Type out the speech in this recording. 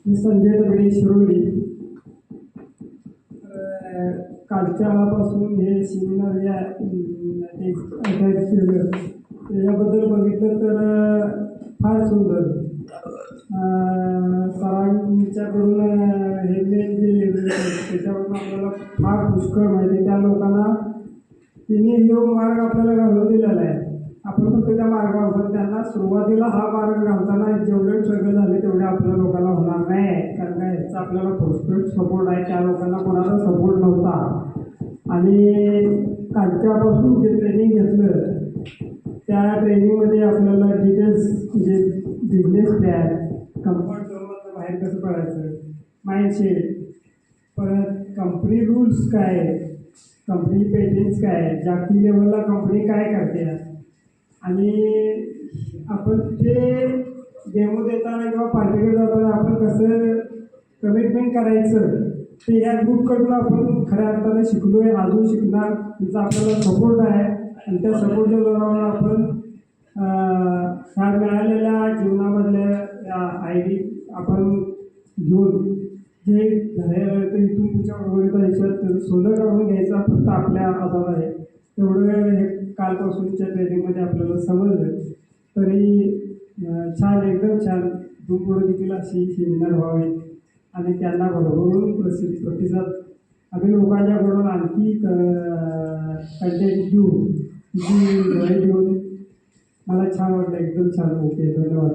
मी संजय दगडे शिरोली. कालच्यापासून हे सेमिनार केलं याबद्दल बघितलं तर फार सुंदर. सरांच्याकडून हे जे त्याच्यावरून आपल्याला फार पुष्कळ माहिती. त्या लोकांना तिने योग मार्ग आपल्याला घालून दिलेला आहे. आपण फक्त त्या मार्गावर त्यांना सुरुवातीला हा मार्ग घालताना जेवढे स्ट्रगल झाले तेवढे आपल्या लोकांना होणार नाही. कारण काय याचा आपल्याला पुष्कळ सपोर्ट आहे. त्या लोकांना कोणाचा सपोर्ट नव्हता. आणि कालच्यापासून जे ट्रेनिंग घेतलं त्या ट्रेनिंगमध्ये आपल्याला डिटेल्स म्हणजे बिझनेस प्लॅन, कम्फर्ट झोनमधनं बाहेर कसं पडायचं, माइंडसेट, परत कंपनी रूल्स काय, कंपनी पेटेंट्स काय, जागतिक लेवलला कंपनी काय करते आणि आपण ते डेमो देताना किंवा पार्टीकडे जाताना आपण कसं कमिटमेंट करायचं ते या ग्रुपकडून आपण खऱ्या अर्थाने शिकलो आहे, अजून शिकणार. तिचा आपल्याला सपोर्ट आहे आणि त्या सपोर्टच्या जोरावर आपण ह्या मिळालेल्या जीवनामधल्या आयडी आपण घेऊन जे झालेलं इथून पुढच्या उर्वरित आयुष्यात सोनं काढून घ्यायचा फक्त आपल्या हातात आहे. तेवढं हे कालपासूनच्या ट्रेनिंगमध्ये आपल्याला समजलं. तरी छान, एकदम छान. पुढे देखील अशी सेमिनार व्हावे आणि त्यांना भरभरून प्रतिसाद आम्ही लोकांच्याकडून आणखी कंटेंट देऊन मला छान वाटलं. एकदम छान. ओके, धन्यवाद.